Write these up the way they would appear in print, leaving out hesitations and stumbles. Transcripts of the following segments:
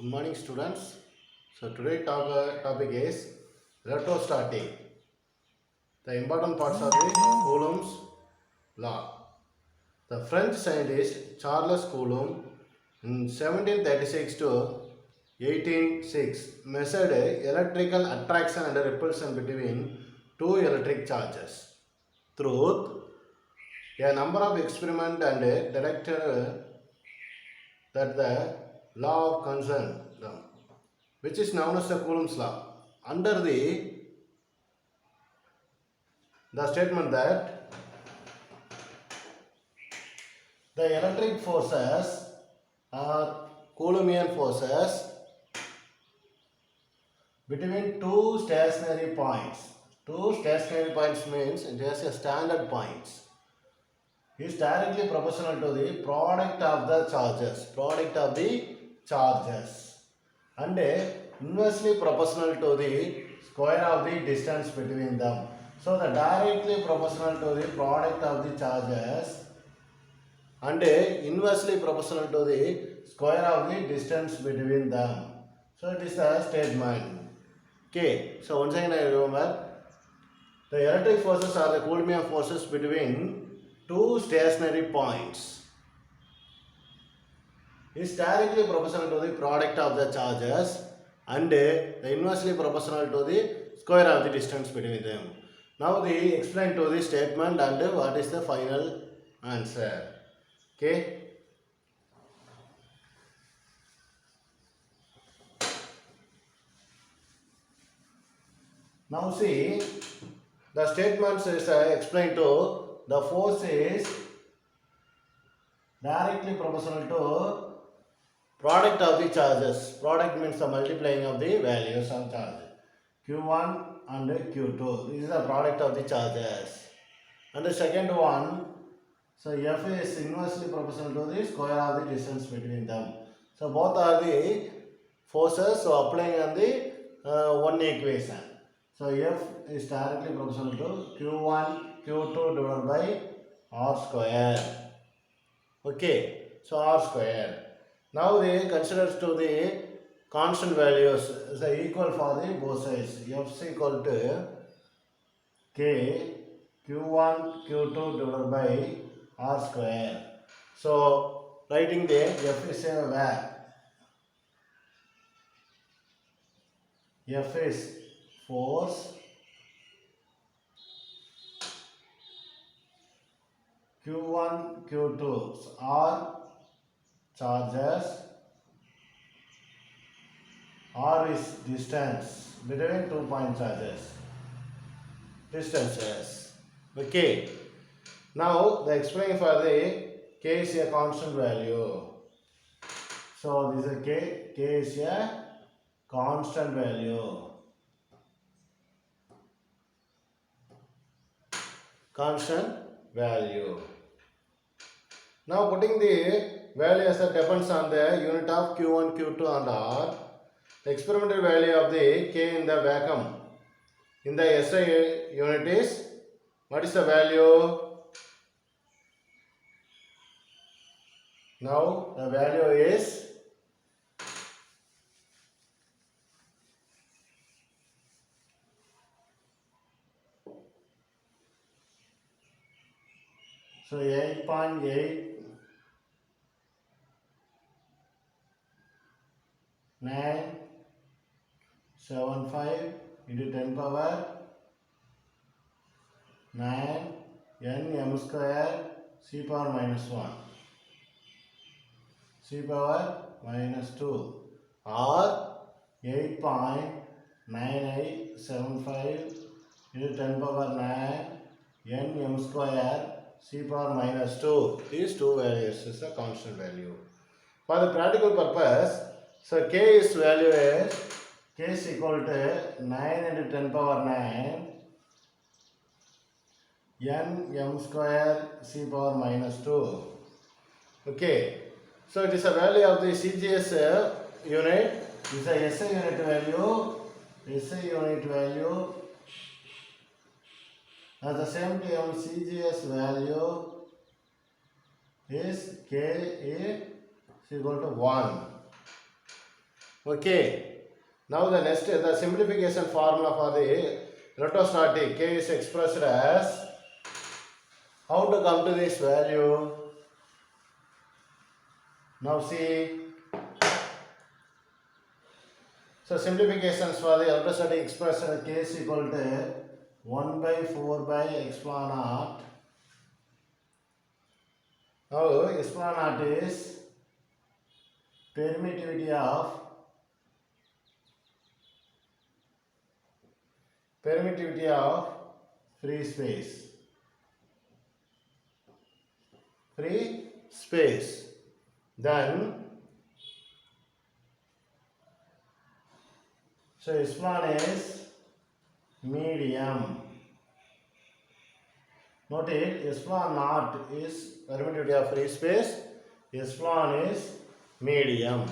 Good morning, students. So today topic is electrostatic. The important parts of the Coulomb's law. The French scientist Charles Coulomb in 1736 to 1806 measured electrical attraction and repulsion between two electric charges. Through a number of experiments and detected that the law of concern them, which is known as the Coulomb's law. Under the statement that the electric forces are Coulombian forces between two stationary points. Two stationary points means just a standard points is directly proportional to the product of the charges, and inversely proportional to the square of the distance between them. So the directly proportional to the product of the charges and inversely proportional to the square of the distance between them. So it is a statement. Okay, so once again I remember the electric forces are the Coulombian forces between two stationary points is directly proportional to the product of the charges and inversely proportional to the square of the distance between them. Now they explain to the statement and what is the final answer. Okay. Now see, the statements is explained to the force is directly proportional to product of the charges. Product means the multiplying of the values of charge. Q1 and Q2. This is the product of the charges. And the second one, so F is inversely proportional to the square of the distance between them. So both are the forces, so applying on the one equation. So F is directly proportional to Q1 Q2 divided by R square. Okay, so R square. Now they consider to the constant values is equal for the both sides. F is equal to K Q1 Q2 divided by R square. So writing the F is a where F is force, Q1 Q2 are charges, R is distance between 2 point charges, distances. Okay, now the explaining for the K is a constant value. So this is K is a constant value. Constant value. Now putting the value as a depends on the unit of Q1, Q2 and R. The experimental value of the K in the vacuum in the SI unit is, what is the value? Now the value is so 8.8975 into 10 power 9 n m square c power minus 1 c power minus 2 or 8.9875 into 10 power 9 n m square c power minus 2. These two values is a constant value. For the practical purpose, so k is value is k is equal to 9 into 10 power 9 n m square c power minus 2. Okay, so it is a value of the CGS unit. This is a SI unit value. SI unit value at the same time CGS value is K is equal to 1. Okay. Now the next, the simplification formula for the electrostatic K is expressed as, how to come to this value? Now see, so simplifications for the electrostatic expression K is equal to 1 by 4 by epsilon naught. Now epsilon naught is permittivity of free space. Then so epsilon is medium. Note it, epsilon naught is permittivity of free space, epsilon is medium.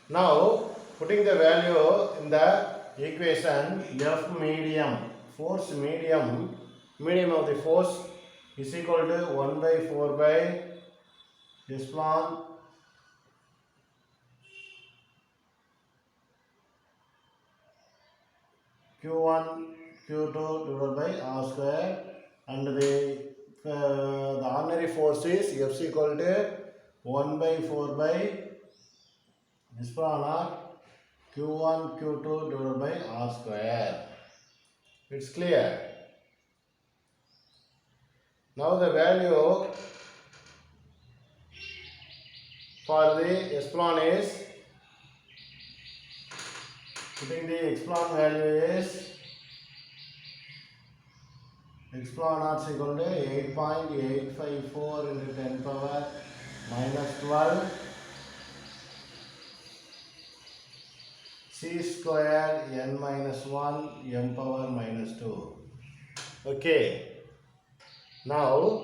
Now putting the value in the equation, F medium, force medium of the force is equal to 1 by 4 by epsilon Q1 Q2 divided by R square, and the ordinary force is F is equal to 1 by 4 by epsilon naught Q1 Q2 divided by R square. It's clear. Now the value for the epsilon is, putting the epsilon value is epsilon naught is equal to 8.854 into 10 power minus 12 c square n minus 1 m power minus 2. Okay. Now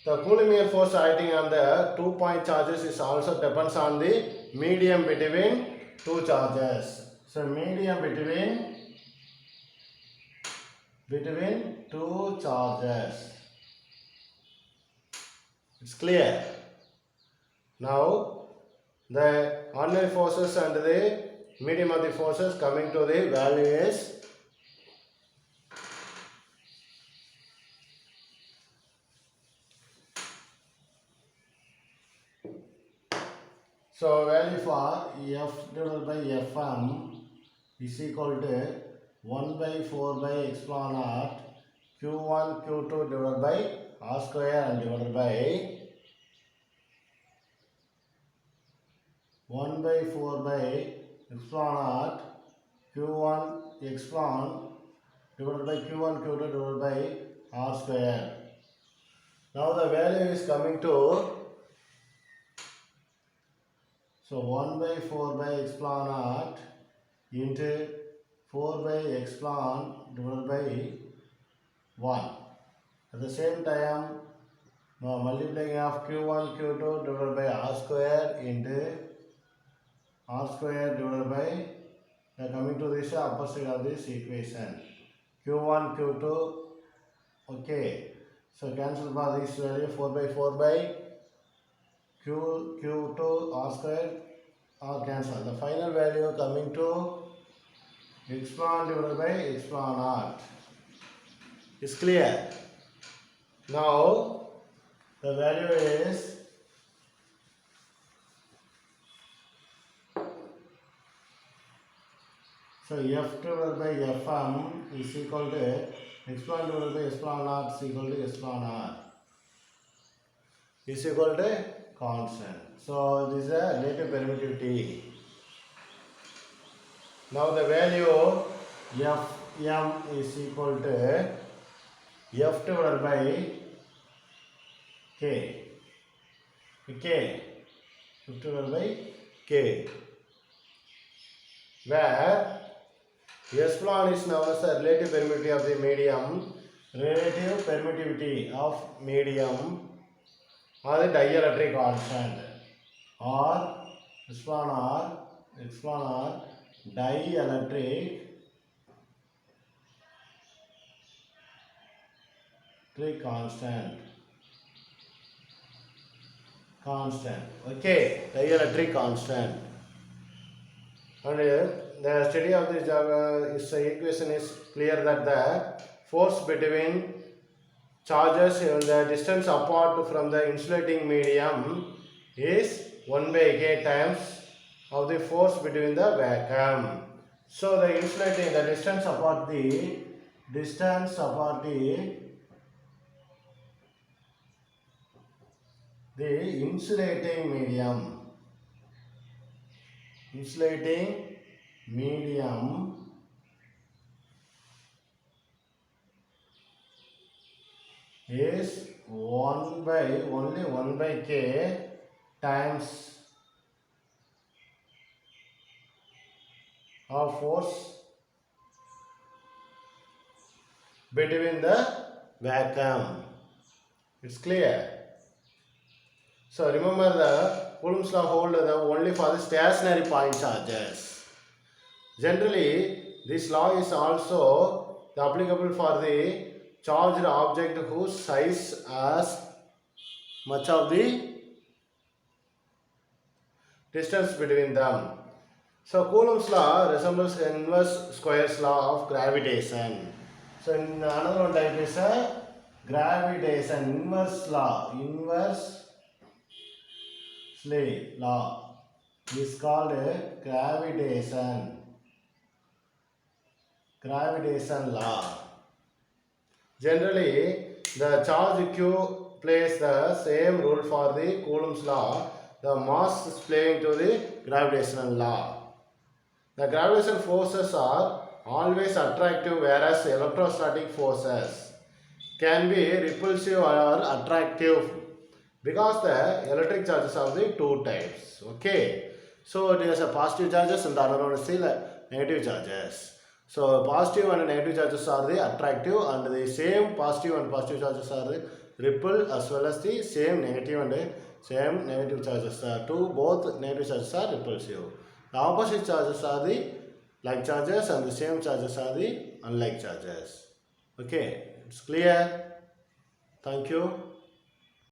the Coulombian force acting on the 2-point charges is also depends on the medium between two charges. So medium between two charges. It's clear. Now the ordinary forces and the medium of the forces coming to the value is, so value for F divided by Fm is equal to 1 by 4 by epsilon naught Q1 Q2 divided by R square and divided by 1 by 4 by epsilon naught Q1 epsilon divided by Q1 Q2 divided by R square. Now the value is coming to, so 1 by 4 by epsilon naught into 4 by epsilon divided by 1. At the same time, multiplying of Q1 Q2 divided by R square into R square divided by, coming to this opposite of this equation, Q1 Q2. Okay, so cancel for this value, 4 by 4 by Q2 R square, or cancel. The final value coming to epsilon divided by epsilon naught. Is clear. Now the value is, so F divided by Fm is equal to epsilon divided by epsilon naught is equal to epsilon r is equal to constant. So this is a relative permittivity. Now the value Fm is equal to F divided by K. Okay, F divided by K, where epsilon is known as the relative permittivity of the medium, relative permittivity of medium, or the dielectric constant, or epsilon r dielectric constant. constant. Okay, dielectric constant. And the study of this equation is clear that the force between charges in the distance apart from the insulating medium is 1 by k times of the force between the vacuum. So the insulating, the distance apart the insulating medium is 1 by only 1 by k times of force between the vacuum. It's clear. So remember the Coulomb's law hold the only for the stationary point charges. Generally, this law is also applicable for the charged object whose size as much of the distance between them. So Coulomb's law resembles inverse square's law of gravitation. So in another one type is a gravitation inverse law. Law is called gravitation law. Generally, the charge Q plays the same rule for the Coulomb's law. The mass is playing to the gravitational law. The gravitational forces are always attractive, whereas electrostatic forces can be repulsive or attractive, because the electric charges are the two types. Okay, so there is a positive charges and the other one is the negative charges. So positive and negative charges are the attractive, and the same positive and positive charges are the repel, as well as the same negative and same negative charges are both negative charges are repulsive. The opposite charges are the like charges and the same charges are the unlike charges. Okay, it's clear. Thank you.